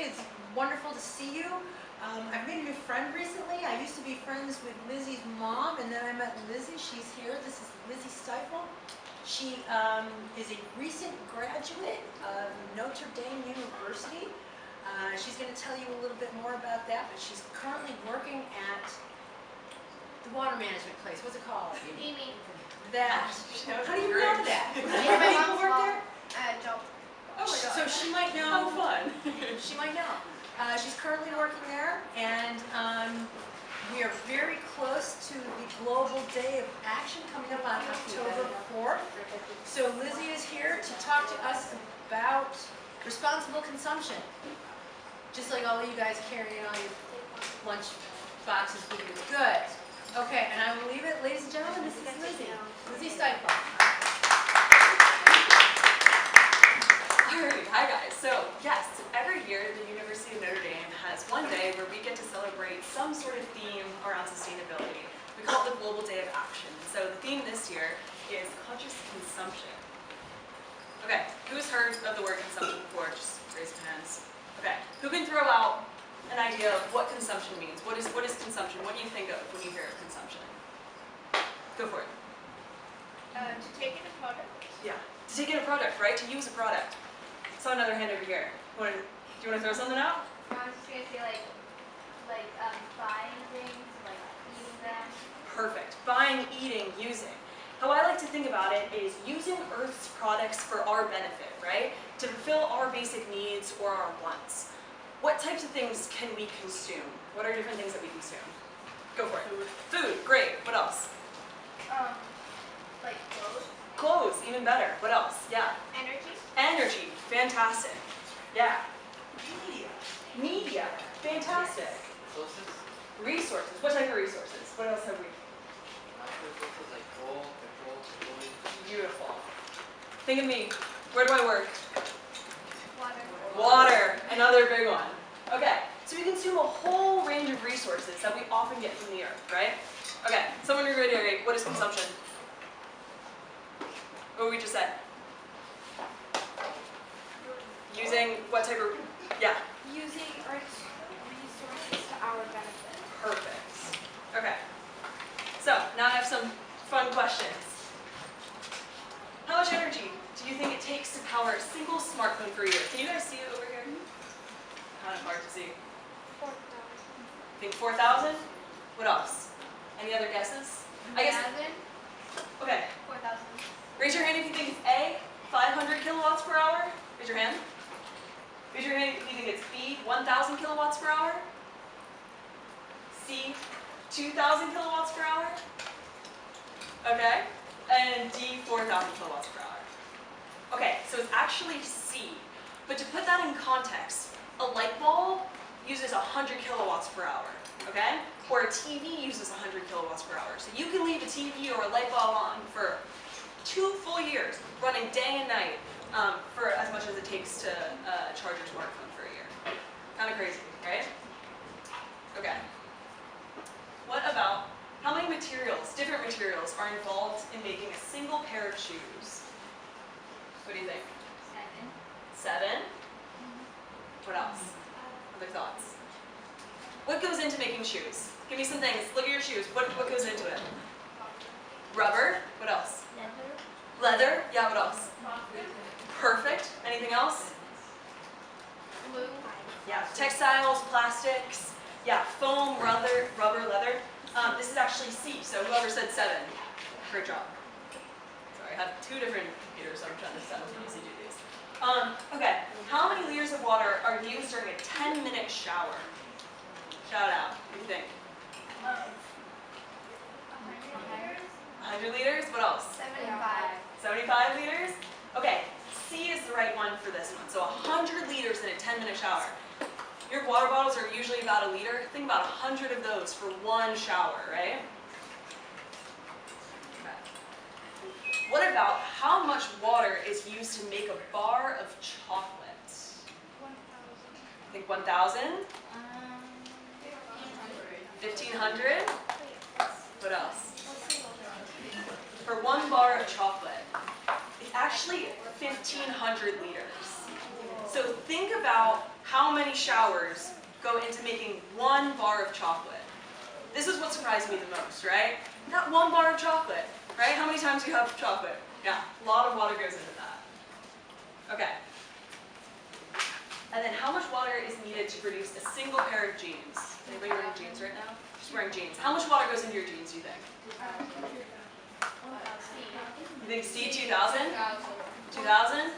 It's wonderful to see you. I've made a new friend recently. I used to be friends with Lizzie's mom, and then I met Lizzie. She's here. This is Lizzie Stifel. She is a recent graduate of Notre Dame University. She's going to tell you a little bit more about that, but she's currently working at the water management place. What's it called? Amy. That. How do you know that? People work there? Don't. Oh, so she might know. How fun. She might know. She's currently working there, and we are very close to the Global Day of Action coming up on October 4th. So Lizzie is here to talk to us about responsible consumption. Just like all of you guys carrying all your lunch boxes with you. Good. Okay, and I will leave it, ladies and gentlemen, this is Lizzie. Lizzie Stifel. Alright, hi guys. So, yes, every year the University of Notre Dame has one day where we get to celebrate some sort of theme around sustainability. We call it the Global Day of Action. So the theme this year is conscious consumption. Okay, who's heard of the word consumption before? Just raise your hands. Okay, who can throw out an idea of what consumption means? What is consumption? What do you think of when you hear of consumption? Go for it. To take in a product. Yeah, to take in a product, right? To use a product. Saw another hand over here. Do you want to throw something out? I was just going to say buying things, like eating them. Perfect. Buying, eating, using. How I like to think about it is using Earth's products for our benefit, right? To fulfill our basic needs or our wants. What types of things can we consume? What are different things that we consume? Go for it. Food, great. What else? Like clothes. Clothes, even better. What else? Yeah. Energy. Energy, fantastic. Yeah. Media. Media, fantastic. Resources, what type of resources? What else have we? Like coal, petrol, petroleum. Beautiful. Think of me. Where do I work? Water. Water, another big one. Okay, so we consume a whole range of resources that we often get from the earth, right? Okay, someone reiterate, what is consumption? What we just said? Using what type of, yeah? Using Earth's resources to our benefit. Perfect. Okay, so now I have some fun questions. How much energy do you think it takes to power a single smartphone per year? Can you guys see it over here? Kind of hard to see. 4,000. Think 4,000? What else? Any other guesses? I guess. Okay. 4,000. Raise your hand if you think it's A, 500 kilowatts per hour. Raise your hand. Raise your hand if you think it's B, 1,000 kilowatts per hour. C, 2,000 kilowatts per hour. Okay. And D, 4,000 kilowatts per hour. Okay, so it's actually C. But to put that in context, a light bulb uses 100 kilowatts per hour, okay? Or a TV uses 100 kilowatts per hour. So you can leave a TV or a light bulb on for 2 full years, running day and night, for as much as it takes to charge your smartphone for a year. Kind of crazy, right? Okay. What about how many materials, different materials, are involved in making a single pair of shoes? What do you think? 7. 7? What else? Other thoughts? What goes into making shoes? Give me some things. Look at your shoes. What goes into it? Rubber. What else? Leather. Leather. Yeah, what else? Perfect. Anything else? Glue. Yeah, textiles, plastics. Yeah, foam, rubber, leather. This is actually C, so whoever said 7, great job. Sorry, I have 2 different computers, so I'm trying to simultaneously do these. Okay, how many liters of water are used during a 10-minute shower? Shout it out. What do you think? 100 liters? What else? 75. 75 liters? Okay, C is the right one for this one. So 100 liters in a 10-minute shower. Your water bottles are usually about a liter. Think about 100 of those for one shower, right? Okay. What about how much water is used to make a bar of chocolate? 1,000. Think 1,000? 1,500? What else? For one bar of chocolate, it's actually 1,500 liters. So think about how many showers go into making 1 bar of chocolate? This is what surprised me the most, right? That 1 bar of chocolate, right? How many times do you have chocolate? Yeah, a lot of water goes into that. Okay. And then how much water is needed to produce a single pair of jeans? Anybody wearing jeans right now? Just wearing jeans. How much water goes into your jeans, do you think? You think C, 2,000? 2,000?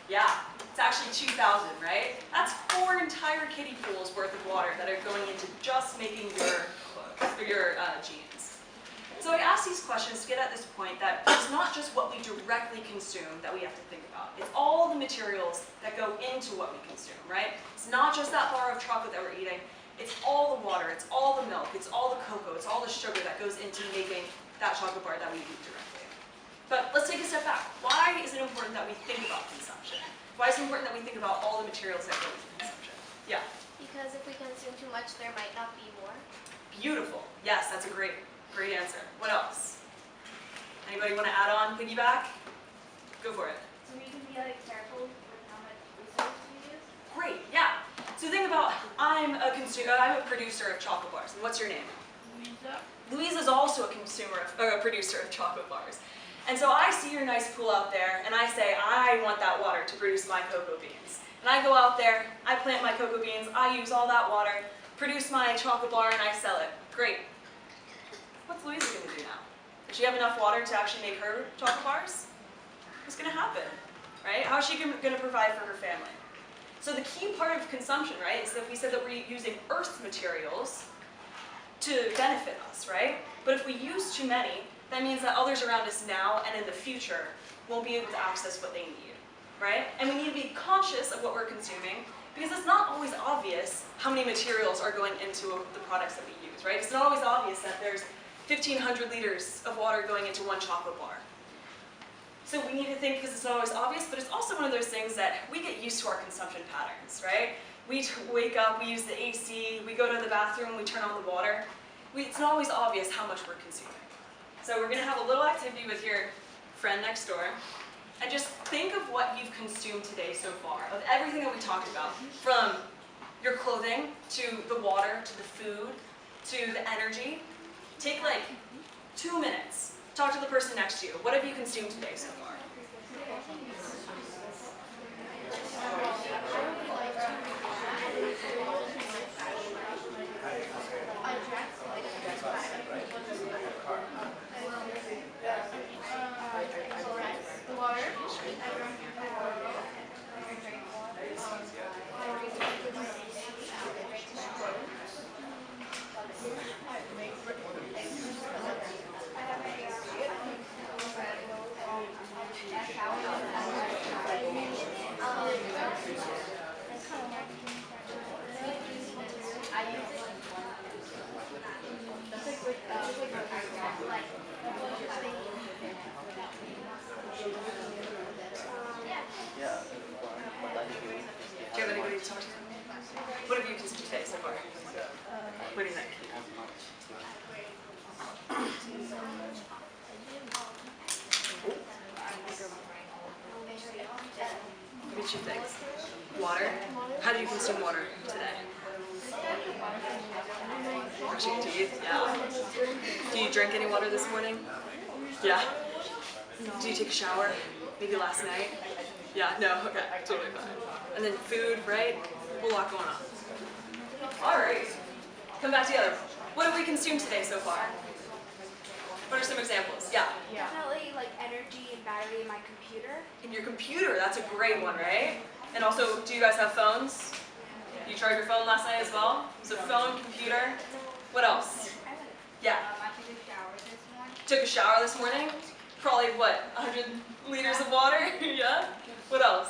Yeah, it's actually 2,000, right? That's 4 entire kiddie pools worth of water that are going into just making your clothes, or your jeans. So I asked these questions to get at this point that it's not just what we directly consume that we have to think about. It's all the materials that go into what we consume, right? It's not just that bar of chocolate that we're eating. It's all the water, it's all the milk, it's all the cocoa, it's all the sugar that goes into making that chocolate bar that we eat directly. But let's take a step back. Why is it important that we think about consumption? Why is it important that we think about all the materials that go into consumption? Yeah? Because if we consume too much, there might not be more. Beautiful. Yes, that's a great answer. What else? Anybody want to add on, piggyback? Go for it. So we can be like careful with how much resources we use. Great, yeah. So think about, I'm a producer of chocolate bars. And what's your name? Louisa. Louisa's also a producer of chocolate bars. And so I see your nice pool out there, and I say, I want that water to produce my cocoa beans. And I go out there, I plant my cocoa beans, I use all that water, produce my chocolate bar, and I sell it. Great. What's Louisa going to do now? Does she have enough water to actually make her chocolate bars? What's going to happen, right? How is she going to provide for her family? So the key part of consumption, right, is that we said that we're using earth materials to benefit us, right? But if we use too many, that means that others around us now and in the future won't be able to access what they need, right? And we need to be conscious of what we're consuming, because it's not always obvious how many materials are going into the products that we use, right? It's not always obvious that there's 1,500 liters of water going into 1 chocolate bar. So we need to think, because it's not always obvious, but it's also one of those things that we get used to our consumption patterns, right? We wake up, we use the AC, we go to the bathroom, we turn on the water. It's not always obvious how much we're consuming. So we're going to have a little activity with your friend next door, and just think of what you've consumed today so far, of everything that we talked about, from your clothing, to the water, to the food, to the energy. Take like 2 minutes. Talk to the person next to you. What have you consumed today so far? Do you have anybody to talk to? What have you consumed today so far? What do you think? What do you think? Water? How do you consume water today? Brushing your teeth? Yeah. Do you drink any water this morning? Yeah. Do you take a shower? Maybe last night? Yeah, no, okay, totally fine. And then food, right? A whole lot going on. All right, come back together. What have we consumed today so far? What are some examples? Yeah? Definitely like energy and battery in my computer. In your computer, that's a great one, right? And also, do you guys have phones? You charged your phone last night as well? So phone, computer, what else? Yeah? I took a shower this morning. Took a shower this morning? Probably what, 100 liters of water? Yeah? What else?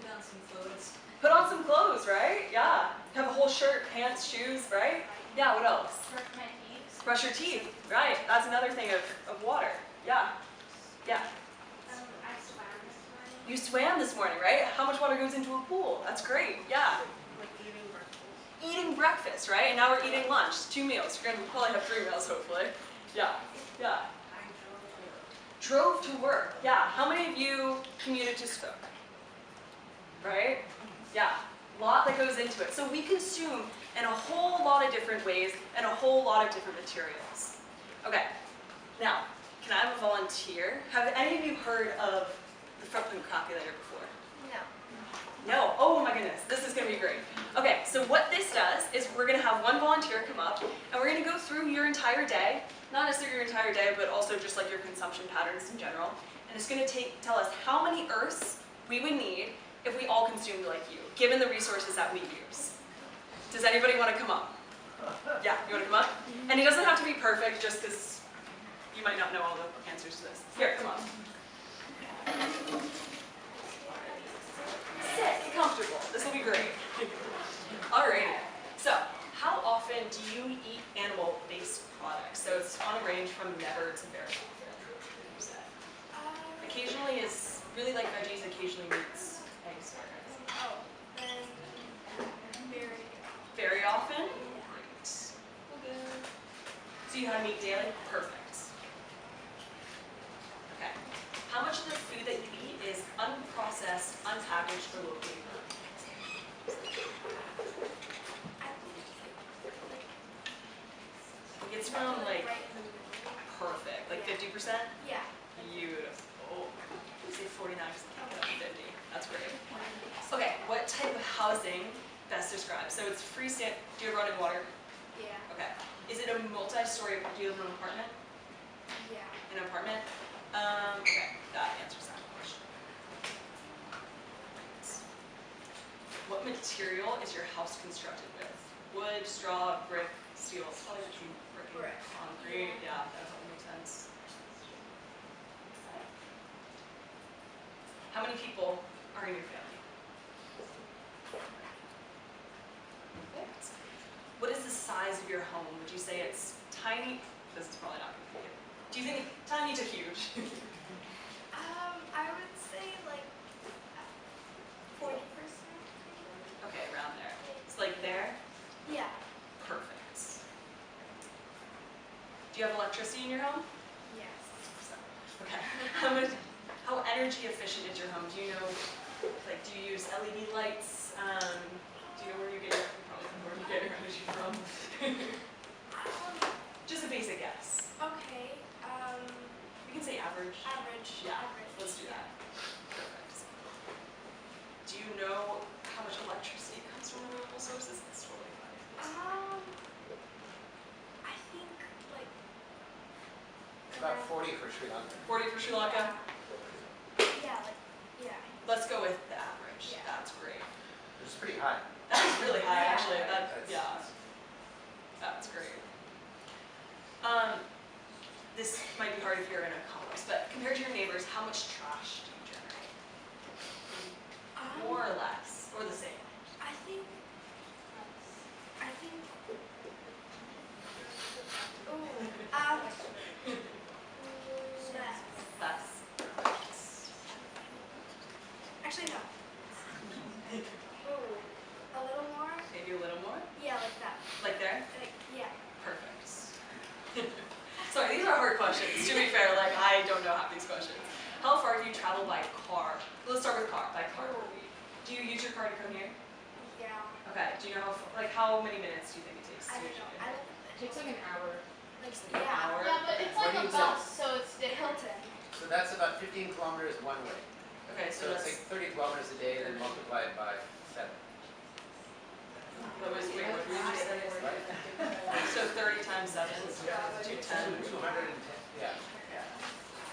Put on some clothes. Put on some clothes, right? Yeah. Have a whole shirt, pants, shoes, right? Yeah, what else? Brush my teeth. Brush your teeth, right? That's another thing of water. Yeah. Yeah. I swam this morning. You swam this morning, right? How much water goes into a pool? That's great. Yeah. Like eating breakfast. Eating breakfast, right? And now we're eating lunch. 2 meals. We're gonna probably have 3 meals, hopefully. Yeah. Yeah. Drove to work. Yeah. How many of you commuted to school? Right? Yeah. lot that goes into it. So we consume in a whole lot of different ways and a whole lot of different materials. Okay, now, can I have a volunteer? Have any of you heard of the footprint calculator before? No. No? Oh my goodness, this is going to be great. Okay, so what this does is we're going to have one volunteer come up and we're going to go through your entire day, not necessarily your entire day, but also just like your consumption patterns in general. And it's going to tell us how many Earths we would need if we all consumed like you, given the resources that we use. Does anybody want to come up? Yeah, you want to come up? And it doesn't have to be perfect just because you might not know all the answers to this. Here, come on. Sit, get comfortable. This will be great. Alrighty. So, how often do you eat animal-based products? So it's on a range from never to very often. Occasionally is really like veggies, occasionally meats, eggs, Oh, then very. very often? Great. So you have meat daily? Perfect. Okay. How much of the food that you eat is unprocessed, unpackaged, or locally grown? I think it's around like Right in the middle. perfect, like Yeah. 50%? Yeah. Beautiful. You say 49%, 50. That's great. Okay, what type of housing best described? So it's freestanding. Do you have running water? Yeah. Okay. Is it a multi-story? Do you live in an apartment? Yeah. An apartment? Okay, that answers that question. What material is your house constructed with? Wood, straw, brick, steel? It's probably between brick and Brick. concrete. Yeah, that probably makes sense. How many people are in your family? Perfect. What is the size of your home? Would you say it's tiny? This is probably not going to be good. Do you think tiny to huge? I would say like 40%. Okay, around there. It's like there? Yeah. Perfect. Do you have electricity in your home? Yes. Okay. How energy efficient is your home? Do you know, like, do you use LED lights? Do you know where you get your, probably know where you get your energy from? Just a basic guess. Okay. We can say average. Average. Yeah, Average. let's do that. Perfect. Do you know how much electricity comes from renewable sources? That's totally fine. I think like. It's about 40 for Sri Lanka. 40 for Sri Lanka? Yeah, like yeah. Let's go with the average. Yeah. That's great. It's pretty high. That's really high, Yeah. actually. That, That's- yeah, that's great. This might be hard if you're in a complex, but compared to your neighbors, how much trash do you generate? More or less, or the same? I think. Less. Less. Actually, no. A little more? Maybe a little more? Yeah, like that. Like there? Like, yeah. Perfect. Sorry, these are hard questions. To be fair, like I don't know half these questions. How far do you travel by car? Let's start with car. By car per week. Do you use your car to come here? Yeah. Okay. Do you know how many minutes do you think it takes I to don't know. usually? I don't It takes like an hour. like An yeah. hour? Yeah, but it's What like do a you bus, so it's different. Hilton. So that's about 15 kilometers one way. Okay, So so it's that's like 30 kilometers a day, then multiply it by 7. what was wait, what did you just say? Right? So 30 times 7 is 210. 210, yeah.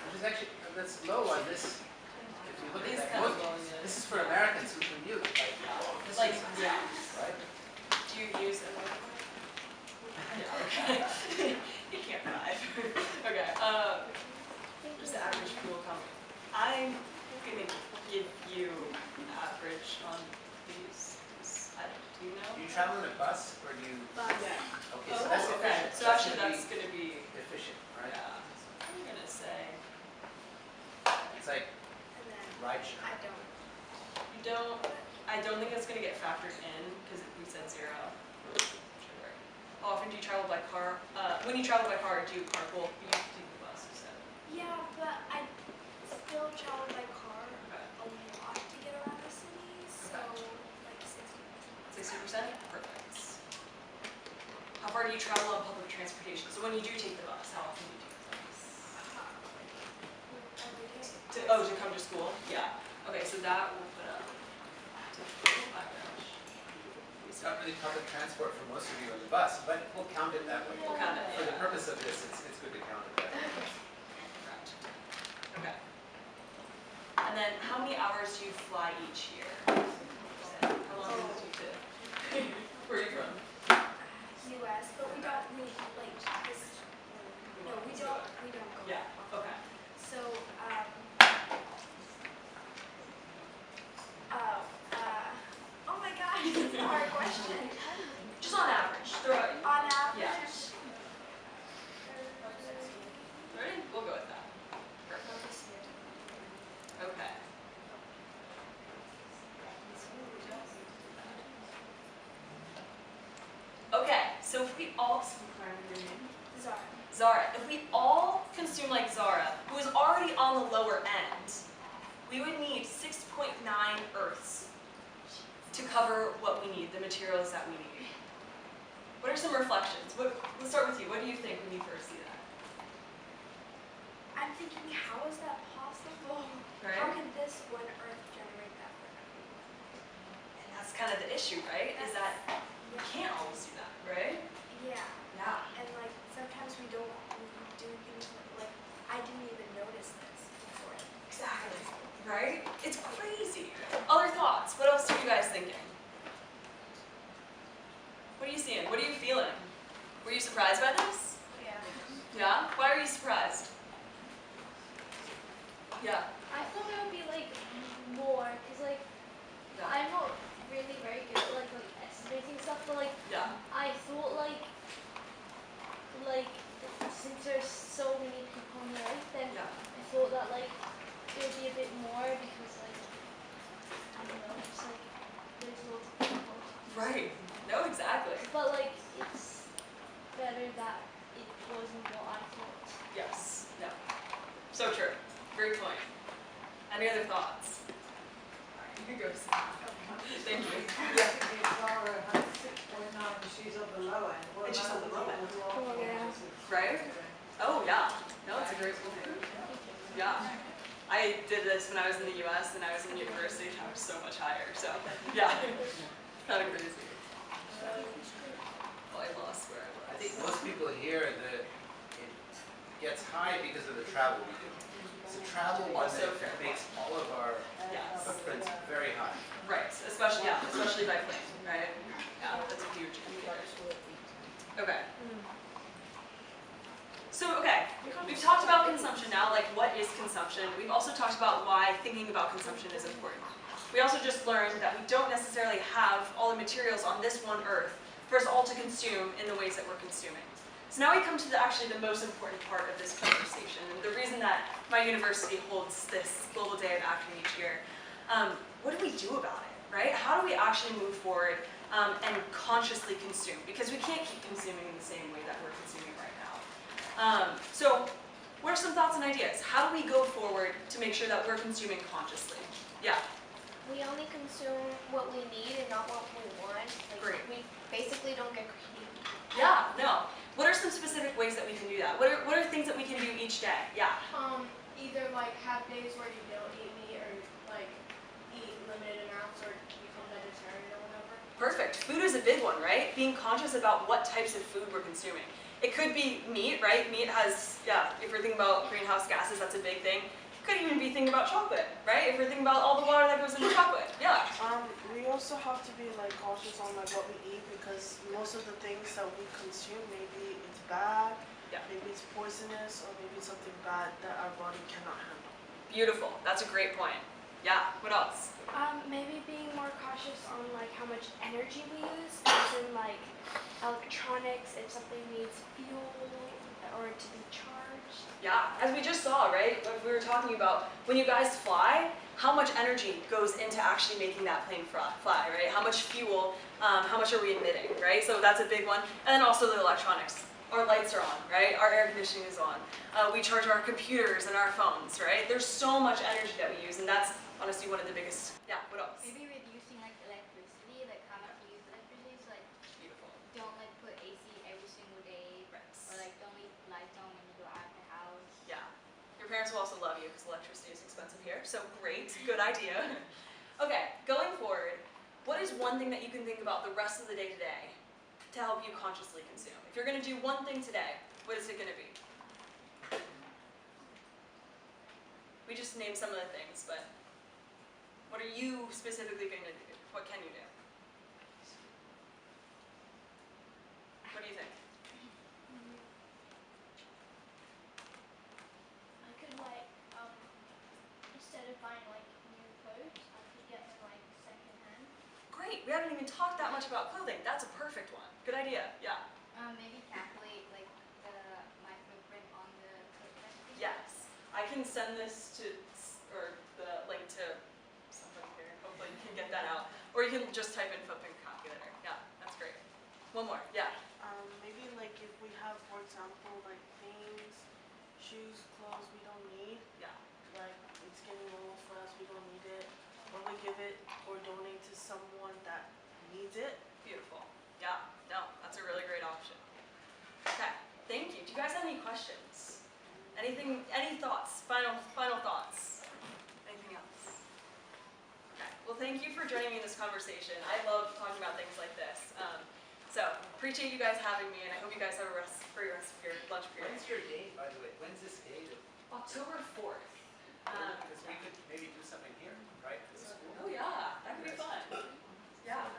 Which is actually, that's low on this. If you look It is at that, kind of most, low, yeah. this is for Americans who commute. This Like, is, yeah. right? Do you use it? Yeah, okay. You can't drive. Okay, just the average fuel economy. I'm gonna give you average on these. Do you know? Do you travel in a bus or do you? Yeah. Okay, so that's okay. efficient. So actually that's gonna be, efficient, right? yeah. I'm gonna say, It's like And then rideshare. I don't. I don't think it's gonna get factored in because we said 0. How often do you travel by car? When you travel by car, do you carpool? You have to take the bus, you said. Yeah, but I still travel by car Okay. a lot to get around the city, so Okay. like 60 minutes. 60%? Perfect. How far do you travel on public transportation? So when you do take the bus, how often do you take the bus? To come to school? Yeah. Okay, so that will put up to 45 hours. It's not really public transport for most of you on the bus, but we'll count it that way. We'll count it, For the yeah. purpose of this, it's good to count it that way. Correct. Okay. And then how many hours do you fly each year? How long does it take to? Where are you from? US, but we don't meet like this. No, we don't go. Yeah. Okay. So, oh my gosh, this is a hard question. Just on average. Throw it. On average, Yeah. Ready? We'll go with that. Perfect. Okay. Okay, so if we all, Zara. Zara, if we all consume like Zara, who is already on the lower end, we would need 6.9 Earths to cover what we need, the materials that we need. What are some reflections? Let's start with you. What do you think when you first see that? I'm thinking, how is that possible? Right? How can this one Earth generate that for everyone? And that's kind of the issue, right? Is that we can't always do that, right? Yeah. Yeah. And like sometimes we don't do things like I didn't even notice this before. Exactly. Right? It's crazy. Other thoughts? What else are you guys thinking? What are you seeing? What are you feeling? Were you surprised by this? Yeah. Yeah? Why are you surprised? Yeah. I thought it would be like more, cause like Yeah. I'm not really very good at like estimating stuff, but like Yeah. I thought like since there's so many people on the earth, then Yeah. I thought that like it would be a bit more because like I don't know, just like there's loads of people. Right. No, exactly. But like it's better that it wasn't what I thought. Yes. No. So true. Great point. Any other thoughts? You can go. Thank you. Yeah. Zara had 6.9, but she's on the low end. What And she's on the low end. Oh, yeah. Right? Oh, yeah. No, it's a great point. Yeah. I did this when I was in the US and I was in university and I was so much higher. So, yeah. Kind of crazy. Well, I lost where I I was. think most people here, it gets high because of the travel we do. It's the travel one that makes all of our Yes. footprints very high. Right. Especially by plane, right? Yeah, that's a huge indicator. Okay. So, okay, we've talked about consumption now, like what is consumption? We've also talked about why thinking about consumption is important. We also just learned that we don't necessarily have all the materials on this one Earth for us all to consume in the ways that we're consuming. So now we come to actually the most important part of this conversation, and the reason that my university holds this Global Day of Action each year. What do we do about it, right? How do we actually move forward and consciously consume? Because we can't keep consuming in the same way that we're consuming right now. So what are some thoughts and ideas? How do we go forward to make sure that we're consuming consciously? Yeah. We only consume what we need and not what we want. Like Great. we basically don't get greedy. Yeah, no. What are some specific ways that we can do that? What are things that we can do each day? Yeah. Either like have days where you don't eat meat or like eat limited amounts or become vegetarian or whatever. Perfect. Food is a big one, right? Being conscious about what types of food we're consuming. It could be meat, right? Meat has, yeah, if we're thinking about greenhouse gases, that's a big thing. It could even be thinking about chocolate, right? If we're thinking about all the water that goes into chocolate. Yeah. We also have to be like cautious on like what we eat because most of the things that we consume, maybe it's bad, Yeah. maybe it's poisonous, or maybe it's something bad that our body cannot handle. Beautiful. That's a great point. Yeah. What else? Maybe being more cautious on like how much energy we use, as in like electronics, if something needs fuel or to be charged. Yeah. As we just saw, right? What we were talking about, when you guys fly, how much energy goes into actually making that plane fly, right? How much fuel, how much are we emitting, right? So that's a big one. And then also the electronics. Our lights are on, right? Our air conditioning is on. We charge our computers and our phones, right? There's so much energy that we use, and that's honestly one of the biggest. Yeah, what else? Maybe reducing like electricity, like how much we use electricity is expensive here, so great, good idea. Okay, going forward, what is one thing that you can think about the rest of the day today to help you consciously consume? If you're going to do one thing today, what is it going to be? We just named some of the things, but what are you specifically going to do? What can you do? What do you think? I could like, instead of buying like new clothes, I could get them like secondhand. Great, we haven't even talked that much about clothing. That's a perfect one. Good idea, yeah. Maybe calculate like my footprint on the footprint. Yes, I can send this to, or the link to somebody here. Hopefully you can get that out. Or you can just type in footprint calculator. Yeah, that's great. One more, yeah. Maybe like if we have, for example, like things, shoes, clothes we don't need, Yeah. like it's getting old for us, we don't need it, or we give it or donate to someone that needs it. Beautiful. Yeah, no, that's a really great option. Okay, thank you. Do you guys have any questions? Anything, any thoughts? Final thoughts? Anything else? Okay, well thank you for joining me in this conversation. I love talking about things like this. So, appreciate you guys having me, and I hope you guys have a rest for your rest of your lunch period. When's your date, by the way? When's this date? October 4th. Because we could maybe do something here, right? At the school. Oh yeah, that could be fun. Yeah.